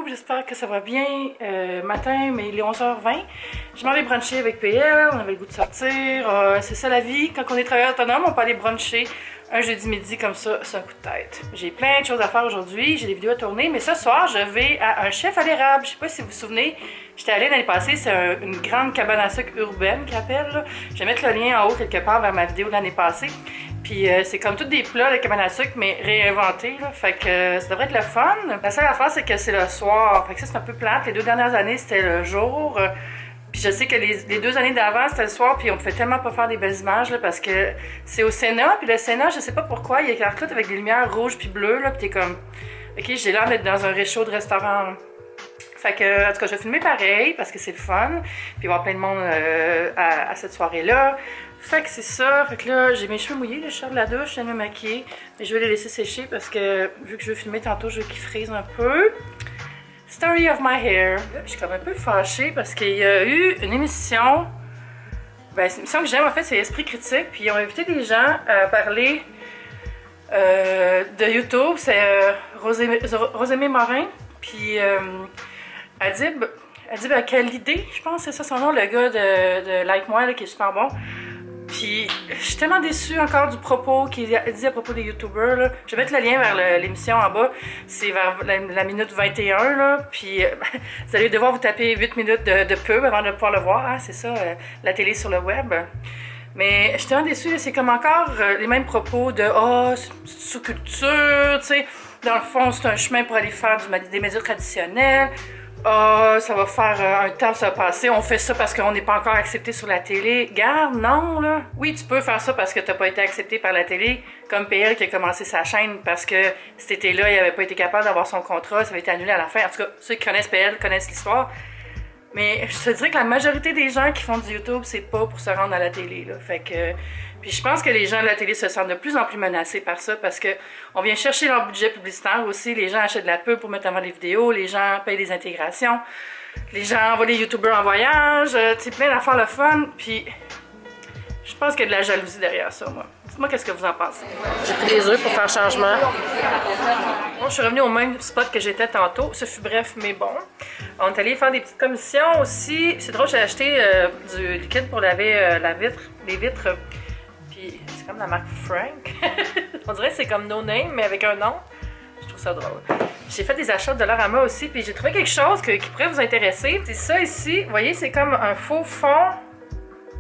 j'espère que ça va bien. Matin, mais il est 11h20. Je m'en vais bruncher avec PL, on avait le goût de sortir. C'est ça la vie, quand on est travailleur autonome, on peut aller bruncher un jeudi midi comme ça, c'est un coup de tête. J'ai plein de choses à faire aujourd'hui, j'ai des vidéos à tourner, mais ce soir, je vais à un chef à l'érable. Je sais pas si vous vous souvenez, j'étais allée l'année passée, c'est une grande cabane à sucre urbaine qu'ils appellent. Là. Je vais mettre le lien en haut quelque part vers ma vidéo de l'année passée. Puis c'est comme tous des plats, la cabane à sucre, mais réinventés. Là. Fait que ça devrait être le fun. La seule affaire, c'est que c'est le soir. Fait que ça, c'est un peu plate. Les 2 dernières années, c'était le jour. Puis je sais que les 2 années d'avant, c'était le soir, puis on pouvait tellement pas faire des belles images, là, parce que c'est au Sénat, puis le Sénat, je sais pas pourquoi, il y a tout avec des lumières rouges puis bleues, là, puis t'es comme, ok, j'ai l'air d'être dans un réchaud de restaurant, là. Fait que, en tout cas, je vais filmer pareil, parce que c'est le fun, puis il va y avoir plein de monde à cette soirée-là. Fait que c'est ça, fait que là, j'ai mes cheveux mouillés, je sors de la douche, je viens de me maquiller, mais je vais les laisser sécher, parce que, vu que je veux filmer tantôt, je veux qu'ils frisent un peu. Story of my hair. Je suis comme un peu fâchée parce qu'il y a eu une émission. Ben, c'est une émission que j'aime en fait, c'est Esprit Critique. Puis ils ont invité des gens à parler de YouTube. C'est Rosémée Morin. Puis Adib Khalidé, je pense, c'est ça son nom, le gars de Like Moi, là, qui est super bon. Puis, je suis tellement déçue encore du propos qu'il a dit à propos des YouTubers, là. Je vais mettre le lien vers l'émission en bas. C'est vers la minute 21, là. Puis, vous allez devoir vous taper 8 minutes de pub avant de pouvoir le voir, hein. C'est ça, la télé sur le web. Mais, je suis tellement déçue, là. C'est comme encore les mêmes propos de « Ah, oh, c'est une petite sous-culture, tu sais. Dans le fond, c'est un chemin pour aller faire des médias traditionnels. » Ah, ça va faire un temps, ça va passer. On fait ça parce qu'on n'est pas encore accepté sur la télé. Garde, non, là. Oui, tu peux faire ça parce que t'as pas été accepté par la télé, comme PL qui a commencé sa chaîne parce que cet été-là, il avait pas été capable d'avoir son contrat, ça avait été annulé à la fin. En tout cas, ceux qui connaissent PL connaissent l'histoire. Mais je te dirais que la majorité des gens qui font du YouTube, c'est pas pour se rendre à la télé, là. Fait que... Puis je pense que les gens de la télé se sentent de plus en plus menacés par ça parce que on vient chercher leur budget publicitaire aussi. Les gens achètent de la pub pour mettre avant les vidéos, les gens payent des intégrations, les gens envoient les YouTubers en voyage, tu sais, plein d'affaires le fun. Puis je pense qu'il y a de la jalousie derrière ça, moi. Dites-moi qu'est-ce que vous en pensez. J'ai pris des œufs pour faire changement. Bon, je suis revenue au même spot que j'étais tantôt. Ce fut bref, mais bon. On est allé faire des petites commissions aussi. C'est drôle, j'ai acheté du liquide pour laver les vitres. Puis c'est comme la marque Frank. On dirait que c'est comme No Name, mais avec un nom. Je trouve ça drôle. J'ai fait des achats de Dollarama aussi, puis j'ai trouvé quelque chose qui pourrait vous intéresser. C'est ça ici. Vous voyez, c'est comme un faux fond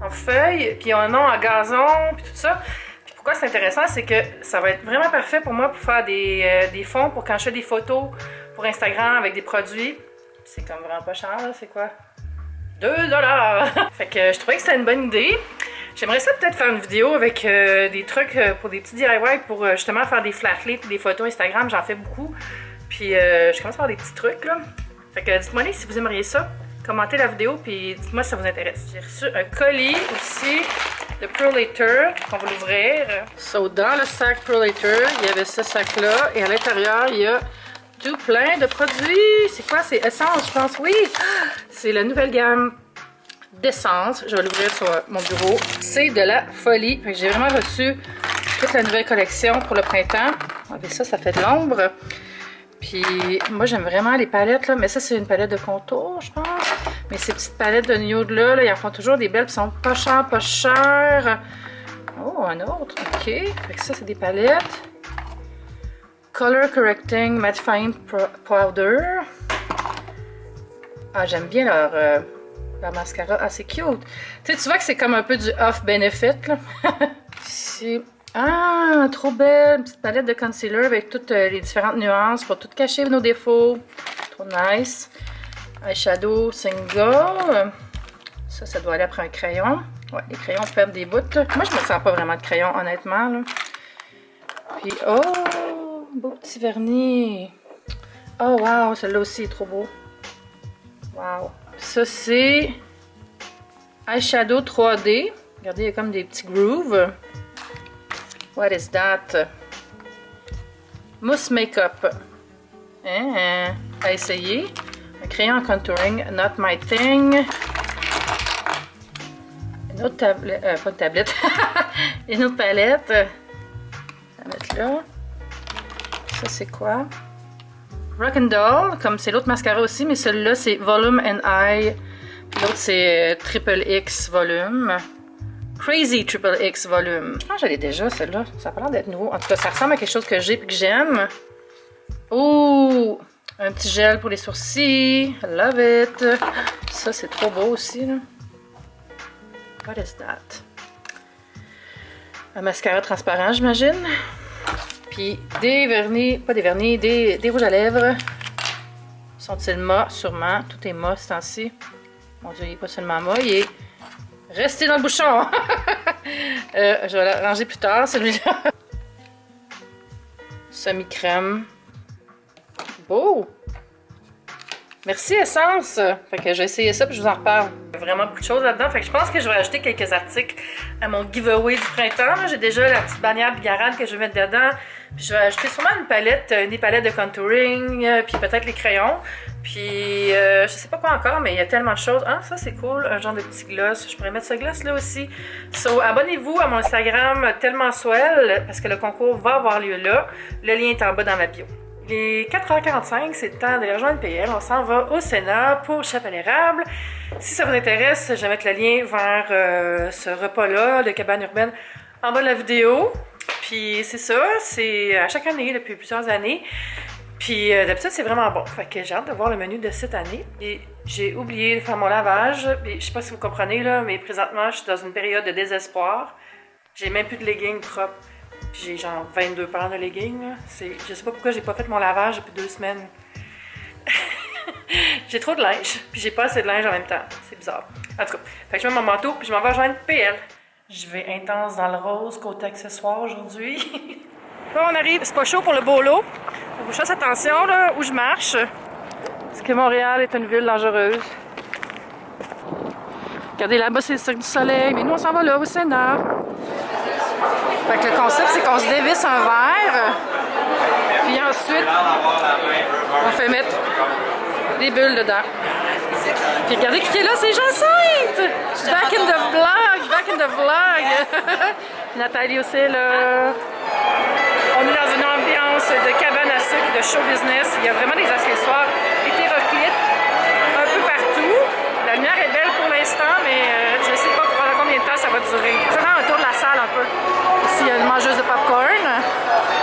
en feuille, puis un nom en gazon, puis tout ça. Puis pourquoi c'est intéressant, c'est que ça va être vraiment parfait pour moi pour faire des fonds, pour quand je fais des photos pour Instagram avec des produits. C'est comme vraiment pas cher, là. C'est quoi? 2 $! Fait que je trouvais que c'était une bonne idée. J'aimerais ça peut-être faire une vidéo avec des trucs pour des petits DIY pour justement faire des flash et des photos Instagram. J'en fais beaucoup. Puis je commence à faire des petits trucs là. Fait que dites-moi si vous aimeriez ça. Commentez la vidéo puis dites-moi si ça vous intéresse. J'ai reçu un colis aussi de Prolator qu'on va l'ouvrir. So, dans le sac Prolator, il y avait ce sac-là et à l'intérieur, il y a tout plein de produits. C'est quoi? C'est Essence, je pense. Oui! C'est la nouvelle gamme d'essence. Je vais l'ouvrir sur mon bureau. C'est de la folie. J'ai vraiment reçu toute la nouvelle collection pour le printemps. Avec ça, ça fait de l'ombre. Puis moi, j'aime vraiment les palettes, là. Mais ça, c'est une palette de contour, je pense. Mais ces petites palettes de nude là, ils en font toujours des belles. Puis sont pas chères, pas chères. Oh, un autre. OK. Fait que ça, c'est des palettes. Color Correcting Mattifying Powder. Ah, j'aime bien leur mascara. Ah, c'est cute. Tu sais, tu vois que c'est comme un peu du off-benefit, là. Ici. Ah, trop belle. Une petite palette de concealer avec toutes les différentes nuances pour tout cacher nos défauts. Trop nice. Eyeshadow single. Ça doit aller après un crayon. Ouais, les crayons perdent des bouts. Moi, je me sens pas vraiment de crayon, honnêtement, là. Puis, oh, beau petit vernis. Oh, wow, celui-là aussi est trop beau. Wow. Ça, c'est eyeshadow 3D. Regardez, il y a comme des petits grooves. What is that? Mousse Makeup. À essayer. Un crayon en contouring, not my thing. Une autre tablette, pas de tablette. Une autre palette. On va mettre là. Ça, c'est quoi? Rock'n'Doll, comme c'est l'autre mascara aussi, mais celui-là c'est Volume and Eye. Puis l'autre c'est Triple X Volume. Crazy Triple X Volume. Je pense que je l'ai déjà celle-là. Ça a pas l'air d'être nouveau. En tout cas, ça ressemble à quelque chose que j'ai et que j'aime. Ouh! Un petit gel pour les sourcils. I love it. Ça c'est trop beau aussi, là. What is that? Un mascara transparent, j'imagine. Puis des vernis, pas des vernis, des rouges à lèvres. Sont-ils mat? Sûrement. Tout est mat ce temps-ci. Mon Dieu, il n'est pas seulement mat, il est resté dans le bouchon. Je vais la ranger plus tard, celui-là. Semi-crème. Beau! Merci Essence! Fait que j'ai essayé ça puis je vous en reparle. Il y a vraiment beaucoup de choses là-dedans. Fait que je pense que je vais ajouter quelques articles à mon giveaway du printemps. J'ai déjà la petite bannière Bigarade que je vais mettre dedans. Puis je vais ajouter sûrement une palette, des palettes de contouring, puis peut-être les crayons. Puis je sais pas quoi encore, mais il y a tellement de choses. Ah, ça c'est cool, un genre de petit gloss. Je pourrais mettre ce gloss là aussi. So, abonnez-vous à mon Instagram Tellement Swell parce que le concours va avoir lieu là. Le lien est en bas dans ma bio. Il est 4h45, c'est le temps de rejoindre PL. On s'en va au Sénat pour Chef à l'érable. Si ça vous intéresse, je vais mettre le lien vers ce repas-là de cabane urbaine en bas de la vidéo. Puis c'est ça, c'est à chaque année depuis plusieurs années. Puis d'habitude, c'est vraiment bon. Fait que j'ai hâte de voir le menu de cette année. Et j'ai oublié de faire mon lavage. Et je sais pas si vous comprenez, là, mais présentement, je suis dans une période de désespoir. J'ai même plus de leggings propres. Puis j'ai genre 22 paires de leggings. Je sais pas pourquoi j'ai pas fait mon lavage depuis 2 semaines. J'ai trop de linge, puis j'ai pas assez de linge en même temps. C'est bizarre. En tout cas, fait que je mets mon manteau, puis je m'en vais rejoindre PL. Je vais intense dans le rose côté accessoire aujourd'hui. Là, on arrive, c'est pas chaud pour le bolo. Je fasse attention là où je marche. Parce que Montréal est une ville dangereuse. Regardez là-bas, c'est le Cirque du Soleil, mais nous on s'en va là au Sénat. Fait que le concept, c'est qu'on se dévisse un verre, puis ensuite, on fait mettre des bulles dedans. Puis regardez qui est là, c'est Jacinthe! Back in the vlog! Back in the vlog! Nathalie aussi est là. On est dans une ambiance de cabane à sucre, de show business. Il y a vraiment des accessoires hétéroclites un peu partout. La lumière est belle pour l'instant, mais je ne sais pas pendant combien de temps ça va durer. Je vais faire un tour de la salle un peu. Ici, il y a une mangeuse de popcorn.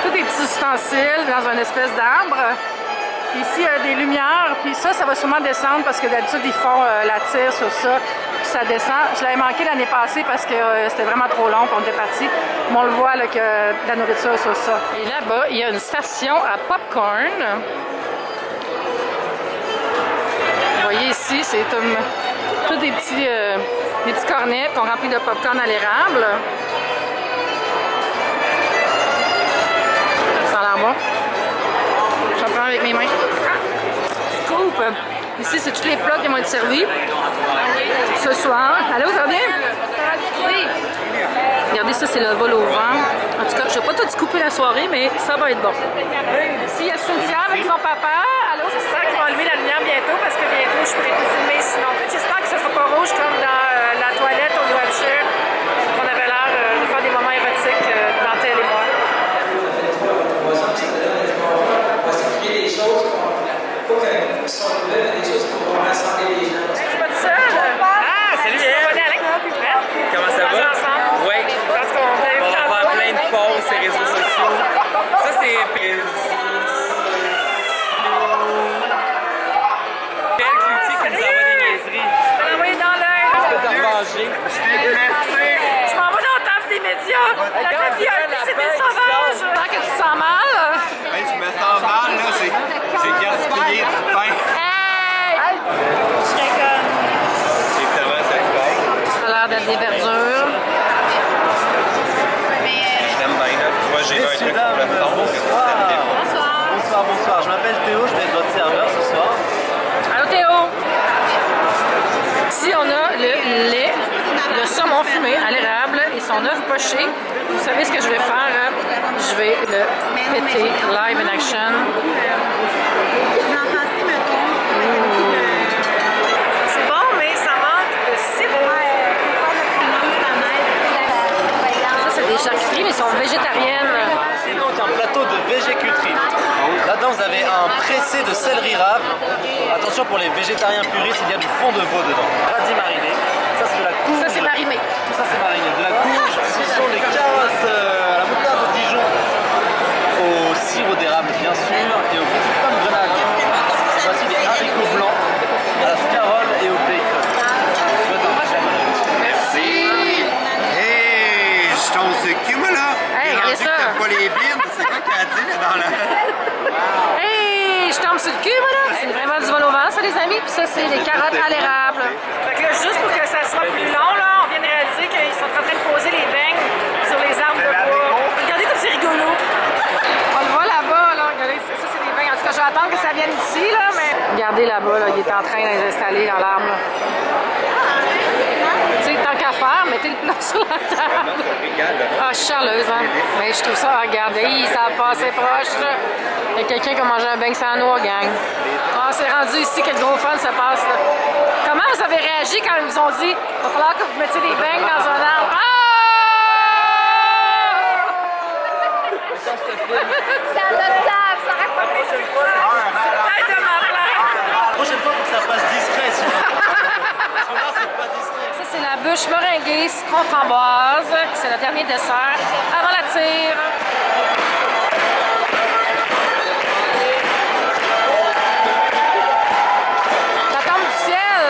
Tous des petits ustensiles dans une espèce d'arbre. Puis ici, il y a des lumières. Puis ça va sûrement descendre parce que d'habitude, ils font la tire sur ça. Puis ça descend. Je l'avais manqué l'année passée parce que c'était vraiment trop long. Puis on était partis. Mais on le voit là, que de la nourriture sur ça. Et là-bas, il y a une station à popcorn. Vous voyez ici, c'est tous des petits cornets qu'on remplit de popcorn à l'érable. Ça a l'air bon. J'en prends avec mes mains. Scoop! Ici, c'est tous les plats qui vont être servis ce soir. Allô, ça va bien? Oui! Regardez ça, c'est le vol au vent. En tout cas, je ne vais pas tout scooper la soirée, mais ça va être bon. Ici, il y a Cynthia avec son papa. Allô? J'espère qu'ils vont enlever la lumière bientôt parce que bientôt, je pourrais tout filmer sinon. J'espère que ça ne sera pas rouge comme dans la toilette au New Hampshire. On avait l'air de faire des moments érotiques, Dantel et moi. Des choses pour qu'on soit des choses pour rassembler les gens. Je suis pas toute seule. Ah, salut Elle! Comment ça va? Oui. Parce qu'on va faire plein de posts sur les réseaux sociaux. Ça, c'est Belle Cloutier qui nous envoie des niaiseries. On l'a envoyé dans l'œil. Je m'en vais dans le temple des médias. La vie, c'est des sauvages. Tant que tu te sens mal. Hey, je me sens mal, là. J'ai gaspillé du pain. Hey! Je rigole. C'est tellement sexuel. Ça a l'air d'être des verdures. Je t'aime bien, là. Moi, j'ai un truc pour le son. Bonsoir, bonsoir. Je m'appelle Théo, je vais être votre serveur ce soir. Allô Théo! Ici, on a le lait, le saumon fumé à l'érable et son œuf poché. Vous savez ce que je vais faire? Je vais le péter live in action. C'est bon, mais ça manque de sirop. Ça, c'est des charcuteries, mais ils sont végétariennes. C'est donc un plateau de végécuterie. Là-dedans, vous avez un pressé de céleri rave. Attention pour les végétariens puristes, il y a du fond de veau dedans. Radis mariné. Ça c'est de la courge. Ça, c'est marimé. Tout ça c'est mariné. De la courge, ce sont les carottes à la moutarde de Dijon, au sirop d'érable bien sûr, et aux petites pommes grenades. Voici des haricots blancs, à la scarole et au bacon. Merci. Hey, je tombe sur le cul, moi, là. Hey, J'ai regardez rendu que ça. t'aimes pas les bines. C'est quoi qu'elle a dit, là, dans la... Hey, je tombe sur le cul, moi, là. C'est vraiment du vol au vent, ça, les amis. Puis ça, c'est les carottes à l'érable. Fait que là, juste pour que ça soit plus long, là, on vient de réaliser qu'ils sont en train de poser les beignes sur les arbres de bois. Regardez comme c'est rigolo. On le voit là-bas, là. Regardez, ça, c'est des beignes. En tout cas, je vais attendre que ça vienne ici, là, mais... Regardez là-bas, là, il est en train de les installer dans l'arbre, là. Tu sais, tant qu'à faire, mettez le plat sur la table. Ah, je suis charleuse, hein. Mais je trouve ça, regardez, ça a passé proche, là. Il y a quelqu'un qui a mangé un beigne sans noix, gang. Ah, c'est rendu ici que le gros fun se passe, là. Comment vous avez réagi quand ils vous ont dit il va falloir que vous mettiez des beignes dans un arbre? Ah! C'est à notre table, ça raconte pas. La prochaine fois, il faut que ça passe discret, sinon. Parce que là, c'est pas discret. Ça, c'est la bûche meringuée citron framboise. C'est le dernier dessert avant la tire. Ça tombe du ciel.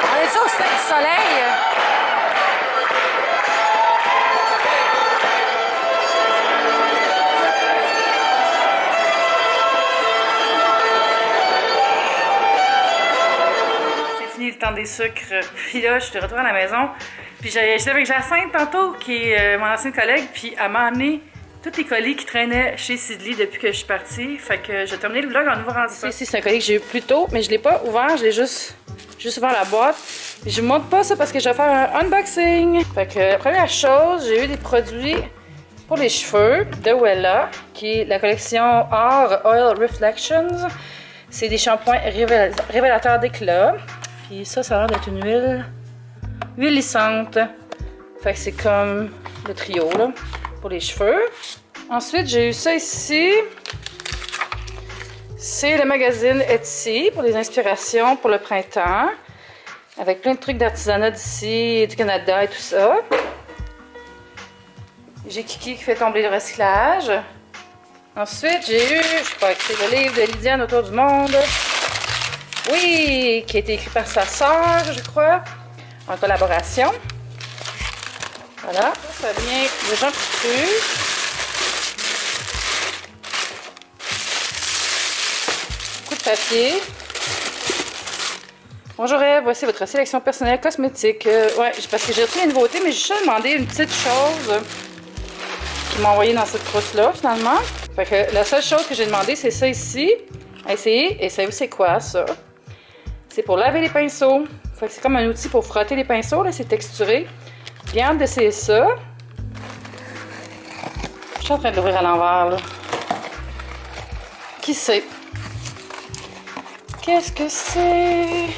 On est-tu au soleil? Le temps des sucres. Puis là, je suis de retour à la maison. Puis j'étais avec Jacinthe tantôt, qui est mon ancienne collègue, puis elle m'a amené tous les colis qui traînaient chez Sidley depuis que je suis partie. Fait que j'ai terminé le vlog en ouvrant ça. Ici, c'est un colis que j'ai eu plus tôt, mais je l'ai pas ouvert, je l'ai juste ouvert la boîte. Puis je vous montre pas ça parce que je vais faire un unboxing. Fait que la première chose, j'ai eu des produits pour les cheveux de Wella, qui est la collection Or Oil Reflections. C'est des shampoings révélateurs d'éclat. Puis ça a l'air d'être une huile lissante. Fait que c'est comme le trio là, pour les cheveux. Ensuite, j'ai eu ça ici. C'est le magazine Etsy pour les inspirations pour le printemps. Avec plein de trucs d'artisanat d'ici, du Canada et tout ça. J'ai Kiki qui fait tomber le recyclage. Ensuite, j'ai eu, je sais pas, c'est le livre de Lydiane Autour du monde. Oui, qui a été écrit par sa sœur, je crois, en collaboration. Voilà, ça vient de Jean Coutu. Coup de papier. Bonjour Ève, voici votre sélection personnelle cosmétique. Ouais, parce que j'ai reçu les nouveautés, mais j'ai juste demandé une petite chose qui m'a envoyé dans cette trousse-là, finalement. Fait que la seule chose que j'ai demandé, c'est ça ici. À essayer. Et savez-vous c'est quoi, ça? C'est pour laver les pinceaux. Fait que c'est comme un outil pour frotter les pinceaux, là, c'est texturé. J'ai hâte d'essayer ça. Je suis en train de l'ouvrir à l'envers, là. Qui sait? Qu'est-ce que c'est?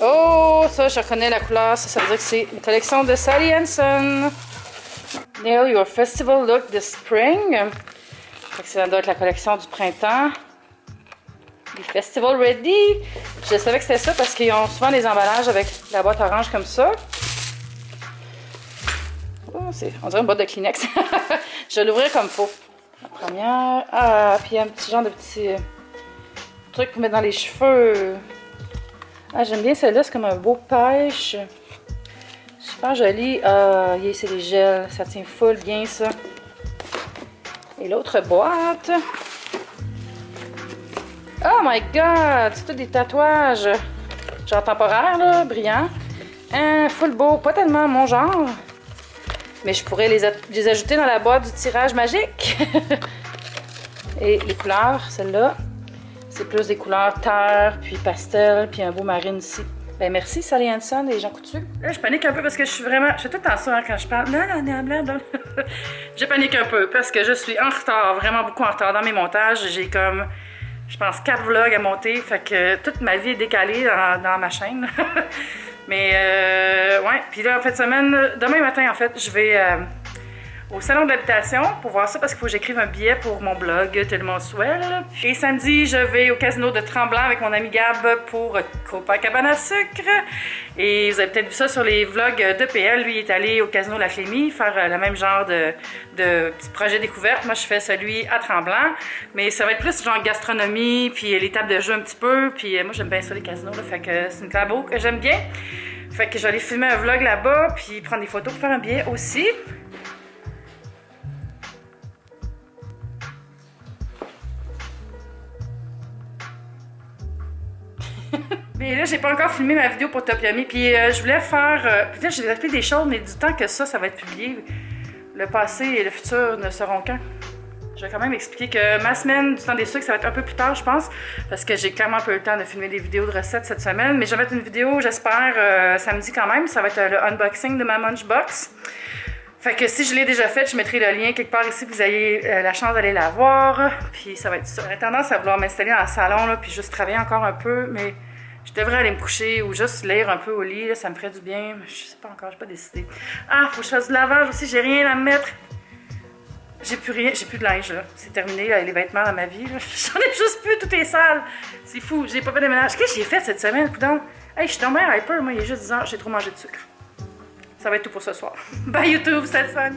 Oh, ça, je reconnais la couleur. Ça veut dire que c'est une collection de Sally Hansen. Nail your festival look this spring. Fait que ça doit être la collection du printemps. Les Festival Ready. Je savais que c'était ça parce qu'ils ont souvent des emballages avec la boîte orange comme ça. Oh, on dirait une boîte de Kleenex. Je vais l'ouvrir comme il faut. La première. Ah, puis il y a un petit genre de petit truc pour mettre dans les cheveux. Ah, j'aime bien celle-là. C'est comme un beau pêche. Super joli. Ah, c'est les gels. Ça tient full bien, ça. Et l'autre boîte. Oh my god! C'est tout des tatouages. Genre temporaires, là, brillants. Full beau. Pas tellement mon genre. Mais je pourrais les ajouter dans la boîte du tirage magique. Et les couleurs, celle-là, c'est plus des couleurs terre, puis pastel, puis un beau marine ici. Ben merci Sally Hansen et Jean Coutu. Là, je panique un peu parce que je suis tout le temps ça hein, quand je parle. Non. Je panique un peu parce que je suis en retard, vraiment beaucoup en retard dans mes montages. J'ai comme, je pense, 4 vlogs à monter. Fait que toute ma vie est décalée dans ma chaîne. Mais ouais, puis là en fin de semaine, demain matin en fait, je vais au salon de l'habitation pour voir ça parce qu'il faut que j'écrive un billet pour mon blog Tellement Swell. Et samedi, je vais au casino de Tremblant avec mon ami Gab pour Copacabana Sucre. Et vous avez peut-être vu ça sur les vlogs de PL. Lui, il est allé au casino La Clémie faire le même genre de petit projet découverte. Moi, je fais celui à Tremblant. Mais ça va être plus genre gastronomie, puis les tables de jeu un petit peu. Puis moi, j'aime bien ça, les casinos. Là, fait que c'est une collabo que j'aime bien. Fait que je vais aller filmer un vlog là-bas, puis prendre des photos pour faire un billet aussi. Mais là, j'ai pas encore filmé ma vidéo pour Top Yummy. Puis je voulais faire. Peut-être j'ai appris des choses, mais du temps que ça va être publié, le passé et le futur ne seront qu'un. Je vais quand même expliquer que ma semaine du temps des sucres, ça va être un peu plus tard, je pense, parce que j'ai clairement pas eu le temps de filmer des vidéos de recettes cette semaine. Mais je vais mettre une vidéo, j'espère, samedi quand même. Ça va être le unboxing de ma Munchbox. Fait que si je l'ai déjà faite, je mettrai le lien quelque part ici, que vous ayez la chance d'aller la voir. Puis ça va être ça. J'ai tendance à vouloir m'installer dans le salon, là, puis juste travailler encore un peu, mais je devrais aller me coucher ou juste lire un peu au lit, là, ça me ferait du bien. Je sais pas encore, j'ai pas décidé. Ah, faut que je fasse du lavage aussi, j'ai rien à me mettre. J'ai plus rien, j'ai plus de linge, là. C'est terminé, là, les vêtements dans ma vie, là. J'en ai juste plus, tout est sale. C'est fou, j'ai pas fait de ménage. Qu'est-ce que j'ai fait cette semaine, coudonc? Hey, je suis tombée hyper, moi, il y a juste 10 ans, j'ai trop mangé de sucre. Ça va être tout pour ce soir. Bye YouTube, c'est le fun!